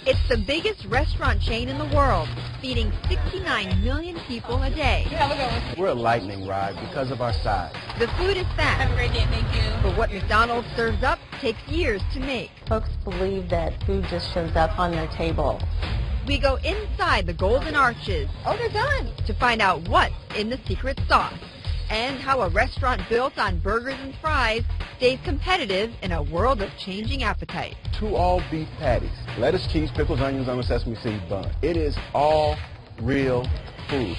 It's the biggest restaurant chain in the world, feeding 69 million people a day. Have a good one. We're a lightning rod because of our size. The food is fast. Have a great day. Thank you. But what McDonald's serves up takes years to make. Folks believe that food just shows up on their table. We go inside the Golden Arches. Oh, they're done. To find out what's in the secret sauce and how a restaurant built on burgers and fries stays competitive in a world of changing appetite. 2 all-beef patties, lettuce, cheese, pickles, onions on a sesame seed bun. It is all real food.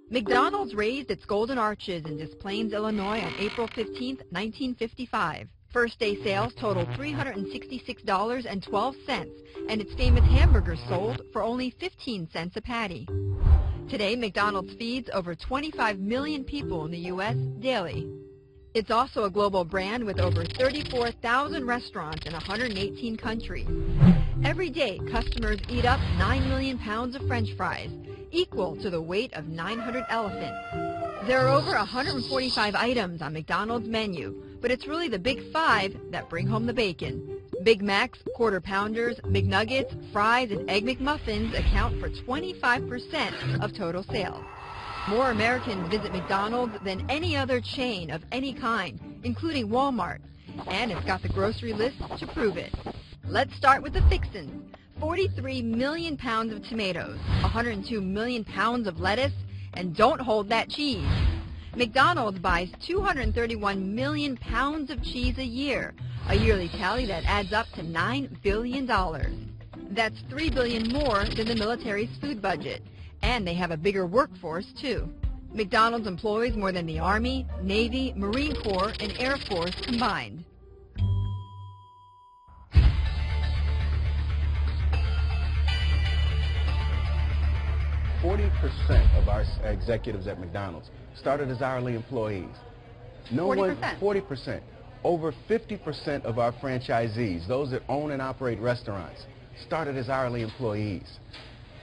McDonald's raised its Golden Arches in Des Plaines, Illinois on April 15, 1955. First-day sales totaled $366.12, and its famous hamburgers sold for only 15 cents a patty. Today, McDonald's feeds over 25 million people in the U.S. daily. It's also a global brand with over 34,000 restaurants in 118 countries. Every day, customers eat up 9 million pounds of French fries, equal to the weight of 900 elephants. There are over 145 items on McDonald's menu, but it's really the big 5 that bring home the bacon. Big Macs, Quarter Pounders, McNuggets, fries, and Egg McMuffins account for 25% of total sales. More Americans visit McDonald's than any other chain of any kind, including Walmart, and it's got the grocery list to prove it. Let's start with the fixins. 43 million pounds of tomatoes, 102 million pounds of lettuce, and don't hold that cheese. McDonald's buys 231 million pounds of cheese a year, a yearly tally that adds up to $9 billion. That's $3 billion more than the military's food budget, and they have a bigger workforce, too. McDonald's employs more than the Army, Navy, Marine Corps, and Air Force combined. %40 of our executives at McDonald's started as hourly employees. 40%. Over 50% of our franchisees, those that own and operate restaurants, started as hourly employees.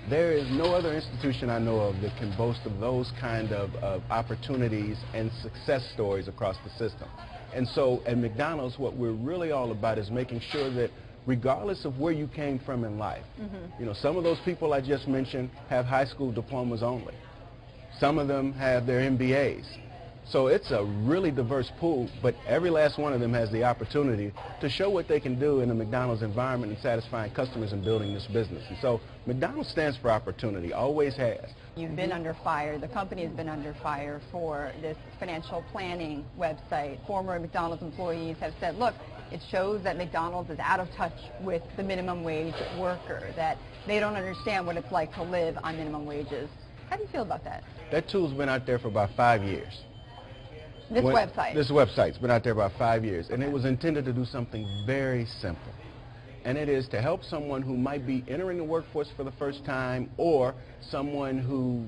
There is no other institution I know of that can boast of those kind of opportunities and success stories across the system. And so at McDonald's, what we're really all about is making sure that regardless of where you came from in life, you know, some of those people I just mentioned have high school diplomas only. Some of them have their MBAs. So it's a really diverse pool, but every last one of them has the opportunity to show what they can do in a McDonald's environment and satisfying customers and building this business. And so McDonald's stands for opportunity, always has. You've been under fire. The company has been under fire for this financial planning website. Former McDonald's employees have said, look, it shows that McDonald's is out of touch with the minimum wage worker, that they don't understand what it's like to live on minimum wages. How do you feel about that? That tool's been out there for about 5 years. This website? This website's been out there about 5 years, and it was intended to do something very simple. And it is to help someone who might be entering the workforce for the first time, or someone who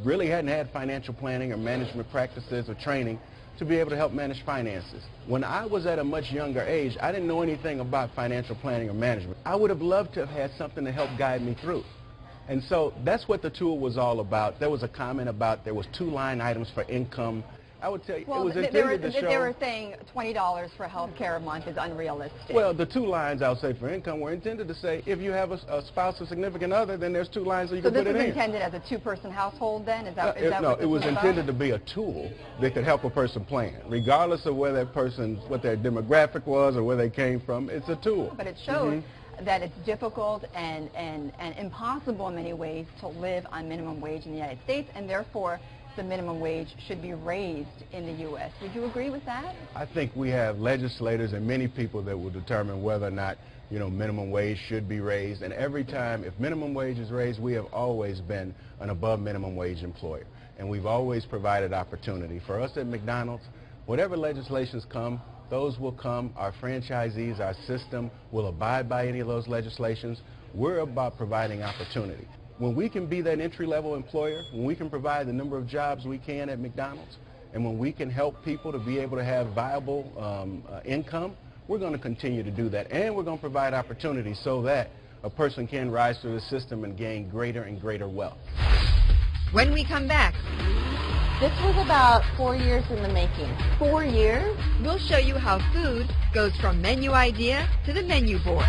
really hadn't had financial planning or management practices or training, to be able to help manage finances. When I was at a much younger age, I didn't know anything about financial planning or management. I would have loved to have had something to help guide me through. And so that's what the tool was all about. There was a comment about there was 2 line items for income. I would tell you, well, it was intended to show... They were saying $20 for health care a month is unrealistic. Well, the 2 lines, I'll say, for income were intended to say if you have a spouse or significant other, then there's 2 lines that you can put it in. So this is intended as a 2-person household then? Is that no, what it was intended about? to be a tool that could help a person plan. Regardless of where that person's, what their demographic was or where they came from, it's a tool. But it shows that it's difficult and impossible in many ways to live on minimum wage in the United States, and therefore the minimum wage should be raised in the U.S. Would you agree with that? I think we have legislators and many people that will determine whether or not, you know, minimum wage should be raised. And every time, if minimum wage is raised, we have always been an above minimum wage employer. And we've always provided opportunity. For us at McDonald's, whatever legislations come, those will come. Our franchisees, our system will abide by any of those legislations. We're about providing opportunity. When we can be that entry-level employer, when we can provide the number of jobs we can at McDonald's, and when we can help people to be able to have viable income, we're going to continue to do that. And we're going to provide opportunity so that a person can rise through the system and gain greater and greater wealth. When we come back... This was about 4 years in the making. 4 years? We'll show you how food goes from menu idea to the menu board.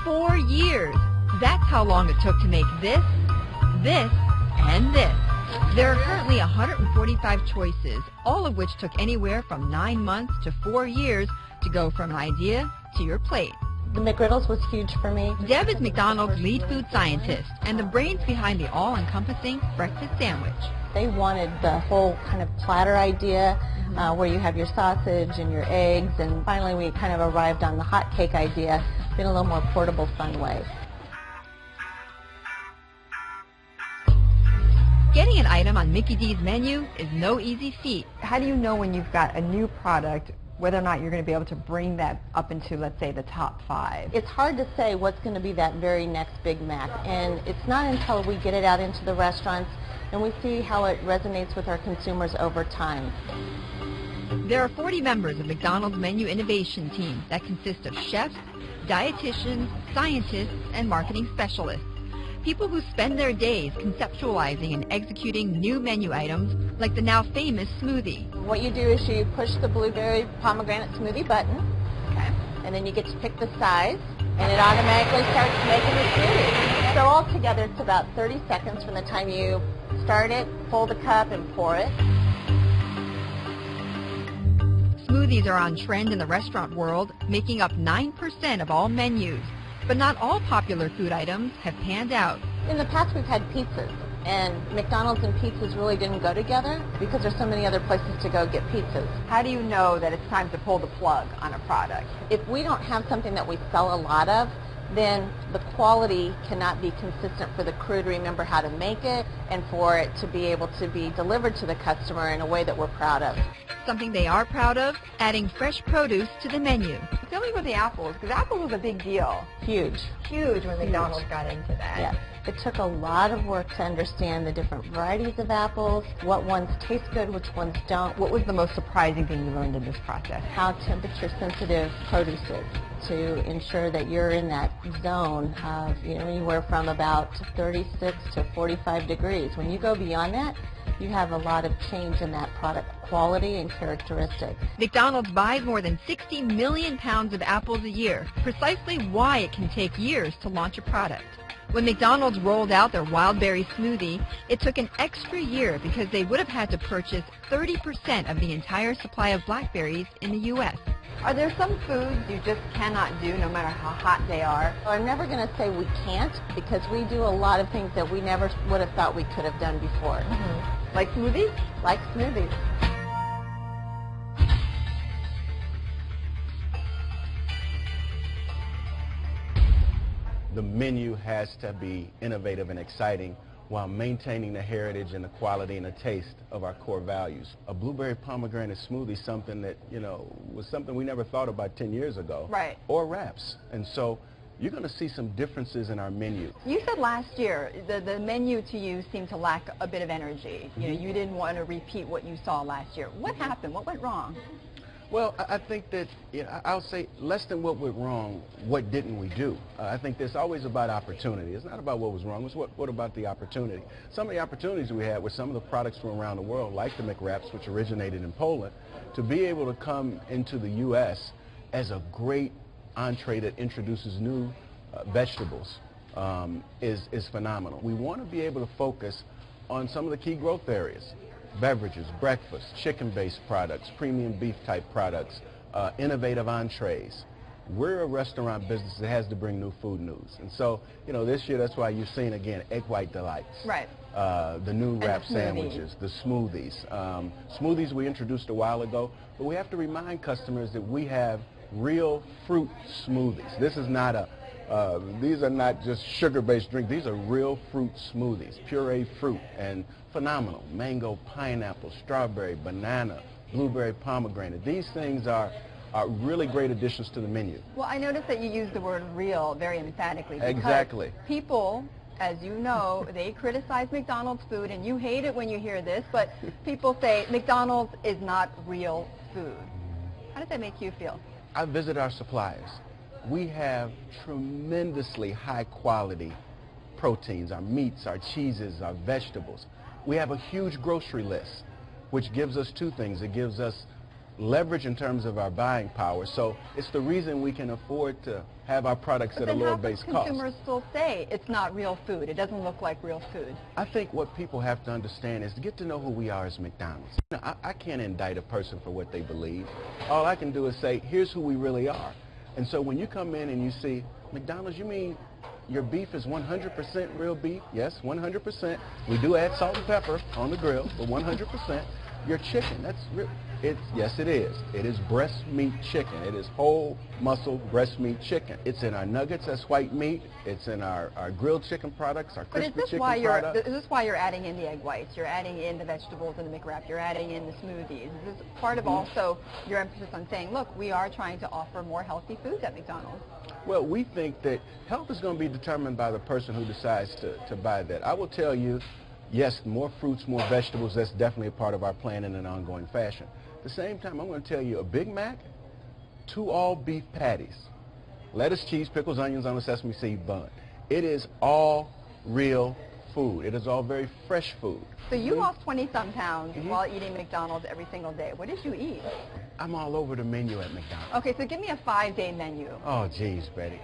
Four years. That's how long it took to make this, this, and this. There are currently 145 choices, all of which took anywhere from 9 months to 4 years to go from an idea to your plate. The McGriddles was huge for me. Deb is McDonald's lead food scientist and the brains behind the all-encompassing breakfast sandwich. They wanted the whole kind of platter idea where you have your sausage and your eggs, and finally we kind of arrived on the hot cake idea in a little more portable, fun way. Getting an item on Mickey D's menu is no easy feat. How do you know when you've got a new product whether or not you're going to be able to bring that up into, let's say, the top 5? It's hard to say what's going to be that very next Big Mac, and it's not until we get it out into the restaurants and we see how it resonates with our consumers over time. There are 40 members of McDonald's menu innovation team that consist of chefs, dietitians, scientists, and marketing specialists. People who spend their days conceptualizing and executing new menu items like the now famous smoothie. What you do is you push the blueberry pomegranate smoothie button, Okay. and then you get to pick the size, and it automatically starts making the smoothie. So altogether it's about 30 seconds from the time you start it, pull the cup, and pour it. Smoothies are on trend in the restaurant world, making up 9% of all menus. But not all popular food items have panned out. In the past we've had pizzas, and McDonald's and pizzas really didn't go together because there's so many other places to go get pizzas. How do you know that it's time to pull the plug on a product? If we don't have something that we sell a lot of, then the quality cannot be consistent for the crew to remember how to make it and for it to be able to be delivered to the customer in a way that we're proud of. Something they are proud of, adding fresh produce to the menu. Tell me about the apples, because apples was a big deal. Huge. Huge when McDonald's got into that. Yeah. It took a lot of work to understand the different varieties of apples, what ones taste good, which ones don't, What was the most surprising thing you learned in this process? how temperature sensitive produce is to ensure that you're in that zone of anywhere from about 36 to 45 degrees. When you go beyond that, you have a lot of change in that product quality and characteristics. McDonald's buys more than 60 million pounds of apples a year, precisely why it can take years to launch a product. When McDonald's rolled out their wild berry smoothie, it took an extra year because they would have had to purchase 30% of the entire supply of blackberries in the U.S. Are there some foods you just cannot do no matter how hot they are? I'm never going to say we can't, because we do a lot of things that we never would have thought we could have done before. Like smoothies? Like smoothies. The menu has to be innovative and exciting while maintaining the heritage and the quality and the taste of our core values. A blueberry pomegranate smoothie is something that, was something we never thought about 10 years ago. Right. Or wraps. And so you're going to see some differences in our menu. You said last year the menu to you seemed to lack a bit of energy. You didn't want to repeat what you saw last year. What happened? What went wrong? Well, I think that, I'll say less than what went wrong, what didn't we do? I think it's always about opportunity. It's not about what was wrong, it's what about the opportunity. Some of the opportunities we had were some of the products from around the world, like the McWraps, which originated in Poland, to be able to come into the U.S. as a great entree that introduces new vegetables is phenomenal. We want to be able to focus on some of the key growth areas. Beverages, breakfast, chicken-based products, premium beef-type products, innovative entrees. We're a restaurant business that has to bring new food news. And so, this year, that's why you've seen, again, Egg White Delights. Right. The new wrap sandwiches, the smoothies. Smoothies we introduced a while ago, but we have to remind customers that we have real fruit smoothies. This is not these are not just sugar-based drinks. These are real fruit smoothies, pureed fruit, and phenomenal. Mango, pineapple, strawberry, banana, blueberry, pomegranate. These things are really great additions to the menu. Well, I noticed that you used the word real very emphatically. Exactly. People, as you know, they criticize McDonald's food, and you hate it when you hear this, but people say McDonald's is not real food. How does that make you feel? I visit our suppliers. we have tremendously high quality proteins, our meats, our cheeses, our vegetables. We have a huge grocery list, which gives us two things. It gives us leverage in terms of our buying power. So it's the reason we can afford to have our products at a lower base cost. But then how can consumers still say it's not real food? It doesn't look like real food. I think what people have to understand is to get to know who we are as McDonald's. I can't indict a person for what they believe. All I can do is say, here's who we really are. And so when you come in and you see, McDonald's, you mean your beef is 100% real beef? Yes, 100%. We do add salt and pepper on the grill, but 100%. Your chicken, that's real. Yes, it is. It is breast meat chicken. It is whole muscle breast meat chicken. It's in our nuggets, that's white meat. It's in our grilled chicken products, our crispy chicken products. Is this why you're adding in the egg whites? You're adding in the vegetables in the McWrap. You're adding in the smoothies. Is this part of also your emphasis on saying, look, we are trying to offer more healthy foods at McDonald's? Well, we think that health is going to be determined by the person who decides to buy that. I will tell you, yes, more fruits, more vegetables, that's definitely a part of our plan in an ongoing fashion. At the same time, I'm going to tell you, a Big Mac, 2 all-beef patties, lettuce, cheese, pickles, onions on a sesame seed bun. It is all real food. It is all very fresh food. So you lost 20-some pounds while eating McDonald's every single day. What did you eat? I'm all over the menu at McDonald's. Okay, so give me a 5-day menu. Oh, geez, Betty.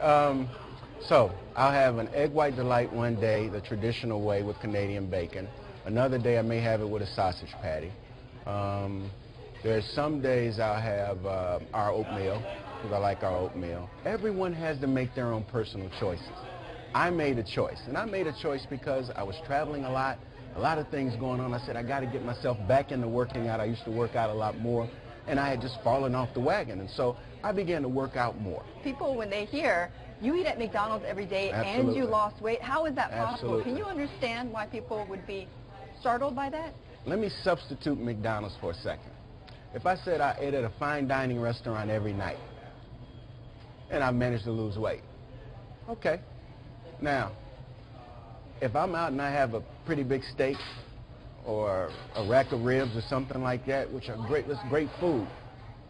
So I'll have an egg white delight one day, the traditional way with Canadian bacon. Another day I may have it with a sausage patty. There's some days I'll have our oatmeal, because I like our oatmeal. Everyone has to make their own personal choices. I made a choice, and I made a choice because I was traveling a lot of things going on. I said, I got to get myself back into working out. I used to work out a lot more, and I had just fallen off the wagon, and so I began to work out more. People, when they hear you eat at McDonald's every day and you lost weight, how is that possible? Can you understand why people would be startled by that? Let me substitute McDonald's for a second. If I said I ate at a fine dining restaurant every night and I managed to lose weight, okay. Now, if I'm out and I have a pretty big steak or a rack of ribs or something like that, which are great food,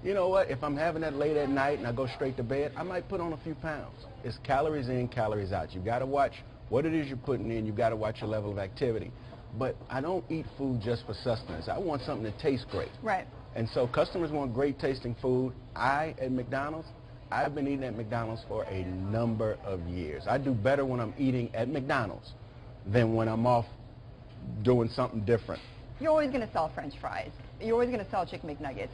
you know what? If I'm having that late at night and I go straight to bed, I might put on a few pounds. It's calories in, calories out. You've got to watch what it is you're putting in. You've got to watch your level of activity. But I don't eat food just for sustenance. I want something that tastes great. Right. And so customers want great tasting food. At McDonald's, I've been eating at McDonald's for a number of years. I do better when I'm eating at McDonald's than when I'm off doing something different. You're always going to sell French fries. You're always going to sell chicken McNuggets.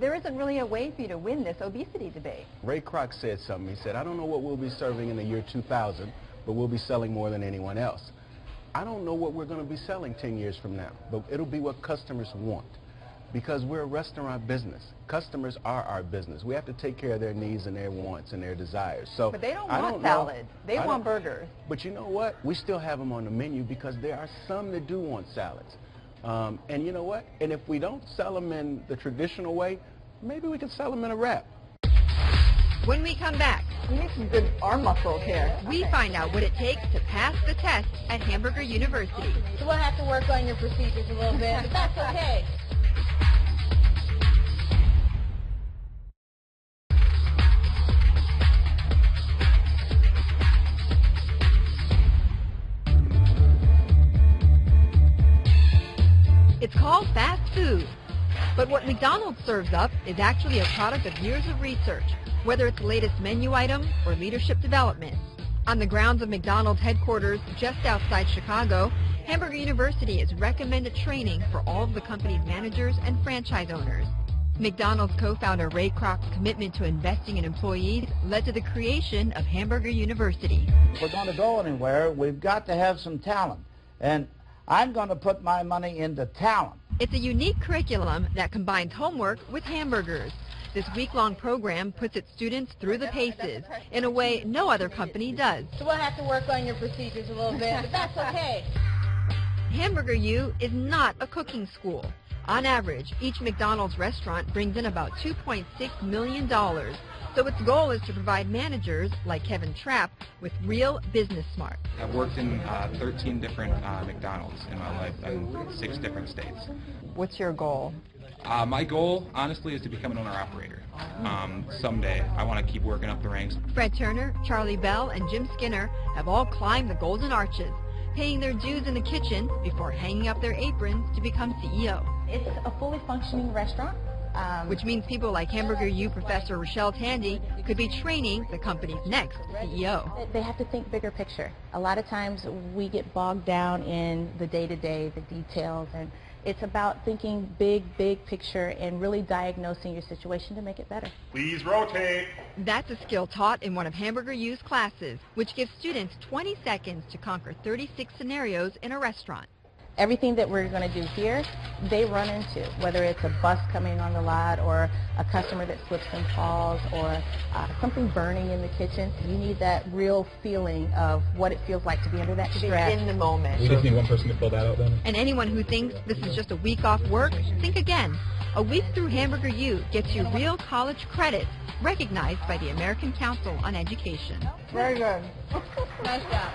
There isn't really a way for you to win this obesity debate. Ray Kroc said something. He said, I don't know what we'll be serving in the year 2000, but we'll be selling more than anyone else. I don't know what we're going to be selling 10 years from now, but it'll be what customers want. Because we're a restaurant business. Customers are our business. We have to take care of their needs and their wants and their desires. So but they don't want salads. They want burgers. But you know what? We still have them on the menu because there are some that do want salads. And you know what? And if we don't sell them in the traditional way, maybe we can sell them in a wrap. When we come back, we need some good arm muscles here. We find out what it takes to pass the test at Hamburger University. So we'll have to work on your procedures a little bit, but that's okay. It's called fast food. But what McDonald's serves up is actually a product of years of research, whether it's the latest menu item or leadership development. On the grounds of McDonald's headquarters just outside Chicago, Hamburger University is recommended training for all of the company's managers and franchise owners. McDonald's co-founder Ray Kroc's commitment to investing in employees led to the creation of Hamburger University. If we're going to go anywhere, we've got to have some talent. And I'm going to put my money into talent. It's a unique curriculum that combines homework with hamburgers. This week-long program puts its students through the paces in a way no other company does. So we'll have to work on your procedures a little bit, but that's okay. Hamburger U is not a cooking school. On average, each McDonald's restaurant brings in about $2.6 million. So its goal is to provide managers, like Kevin Trapp, with real business smarts. I've worked in 13 different McDonald's in my life in 6 different states. What's your goal? My goal, honestly, is to become an owner-operator. Someday, I want to keep working up the ranks. Fred Turner, Charlie Bell, and Jim Skinner have all climbed the golden arches, paying their dues in the kitchen before hanging up their aprons to become CEO. It's a fully functioning restaurant. Which means people like Hamburger U professor Rochelle Tandy could be training the company's next CEO. They have to think bigger picture. A lot of times we get bogged down in the day-to-day, the details, and it's about thinking big picture and really diagnosing your situation to make it better. Please rotate. That's a skill taught in one of Hamburger U's classes, which gives students 20 seconds to conquer 36 scenarios in a restaurant. Everything that we're going to do here, they run into, whether it's a bus coming on the lot or a customer that slips and falls or something burning in the kitchen. You need that real feeling of what it feels like to be under that stress. In the moment. We just need one person to fill that out then. And anyone who thinks this is just a week off work, think again. A week through Hamburger U gets you real college credits recognized by the American Council on Education. Very good. Nice job.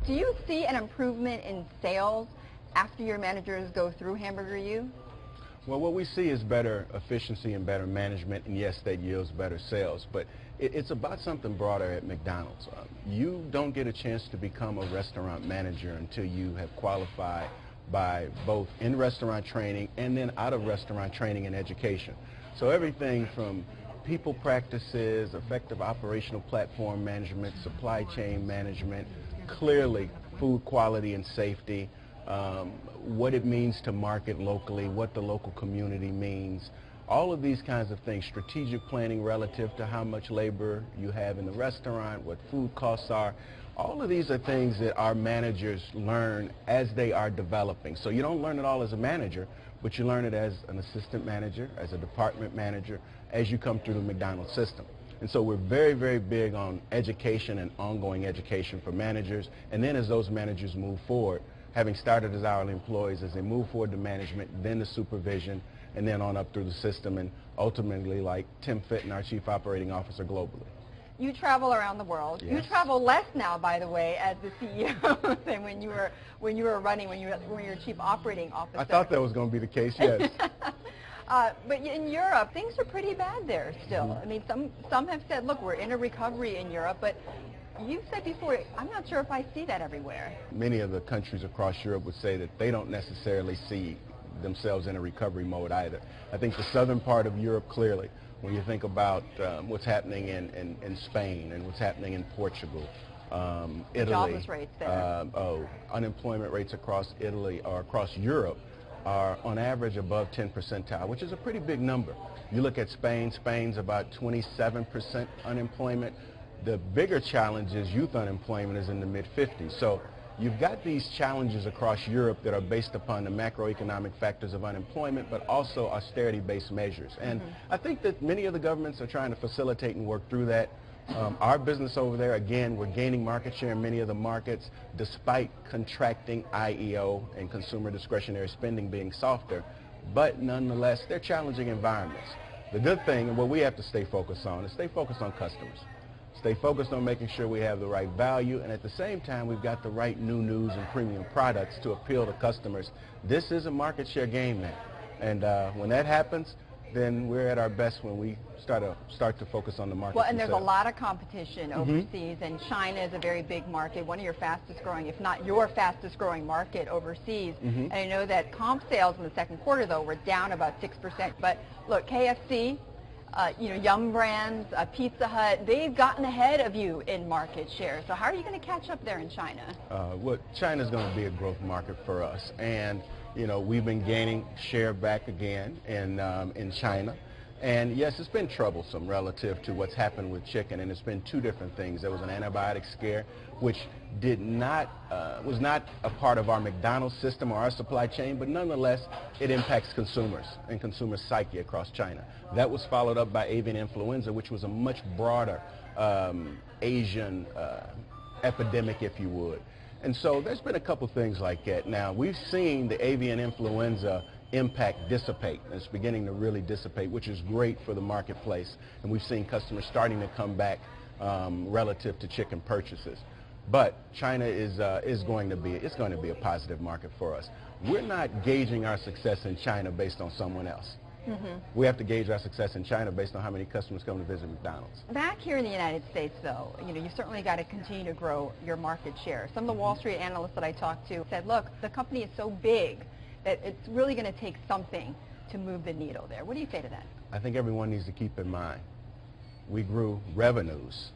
Do you see an improvement in sales after your managers go through Hamburger U? Well, what we see is better efficiency and better management, and yes, that yields better sales. But it's about something broader at McDonald's. You don't get a chance to become a restaurant manager until you have qualified by both in-restaurant training and then out-of-restaurant training and education. So everything from people practices, effective operational platform management, supply chain management, clearly food quality and safety, what it means to market locally, what the local community means, all of these kinds of things, strategic planning relative to how much labor you have in the restaurant, what food costs are. All of these are things that our managers learn as they are developing. So you don't learn it all as a manager, but you learn it as an assistant manager, as a department manager, as you come through the McDonald's system. And so we're very big on education and ongoing education for managers. And then as those managers move forward, having started as hourly employees, as they move forward to management, then to supervision, and then on up through the system, and ultimately like Tim Fitton, our Chief Operating Officer globally. You travel around the world. Yes. You travel less now, by the way, as the CEO than when you were Chief Operating Officer. I thought that was going to be the case, yes. But in Europe, things are pretty bad there still. I mean, some have said, look, we're in a recovery in Europe, but you've said before, I'm not sure if I see that everywhere. Many of the countries across Europe would say that they don't necessarily see themselves in a recovery mode either. I think the southern part of Europe, clearly, when you think about what's happening in Spain and what's happening in Portugal, Italy. Jobless rates there. Unemployment rates across Italy or across Europe are on average above 10 percentile, which is a pretty big number. You look at Spain, Spain's about 27% unemployment. The bigger challenge is youth unemployment is in the mid-50s. So you've got these challenges across Europe that are based upon the macroeconomic factors of unemployment, but also austerity-based measures. And I think that many of the governments are trying to facilitate and work through that. Our business over there, again, we're gaining market share in many of the markets despite contracting IEO and consumer discretionary spending being softer. But nonetheless, they're challenging environments. The good thing, and what we have to stay focused on, is stay focused on customers. Stay focused on making sure we have the right value, and at the same time, we've got the right new news and premium products to appeal to customers. This is a market share game now. And when that happens, then we're at our best when we start to focus on the market. Well, and there's a lot of competition overseas, and China is a very big market, one of your fastest growing, if not your fastest growing market overseas. And I know that comp sales in the second quarter, though, were down about 6%. But look, KFC, Yum Brands, Pizza Hut, they've gotten ahead of you in market share. So how are you going to catch up there in China? Well, China's going to be a growth market for us. And we've been gaining share back again in China. And yes, it's been troublesome relative to what's happened with chicken, and it's been two different things. There was an antibiotic scare, which was not a part of our McDonald's system or our supply chain, but nonetheless, it impacts consumers and consumer psyche across China. That was followed up by avian influenza, which was a much broader Asian epidemic, if you would. And so there's been a couple things like that. Now, we've seen the avian influenza impact dissipate. It's beginning to really dissipate, which is great for the marketplace. And we've seen customers starting to come back relative to chicken purchases. But China is going to be a positive market for us. We're not gauging our success in China based on someone else. We have to gauge our success in China based on how many customers come to visit McDonald's. Back here in the United States, though, you certainly got to continue to grow your market share. Some of the Wall Street analysts that I talked to said, look, the company is so big that it's really going to take something to move the needle there. What do you say to that? I think everyone needs to keep in mind, we grew revenues.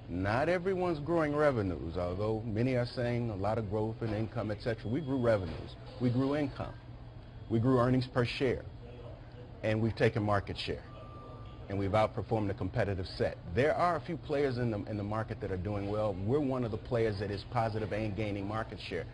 Not everyone's growing revenues, although many are saying a lot of growth in income, etc. We grew revenues. We grew income. We grew earnings per share. And we've taken market share. And we've outperformed the competitive set. There are a few players in the market that are doing well. We're one of the players that is positive and gaining market share.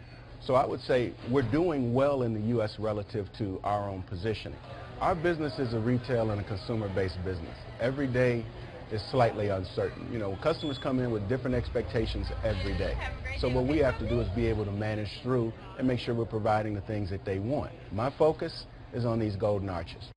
So I would say we're doing well in the U.S. relative to our own positioning. Our business is a retail and a consumer-based business. Every day is slightly uncertain. Customers come in with different expectations every day. So what we have to do is be able to manage through and make sure we're providing the things that they want. My focus is on these golden arches.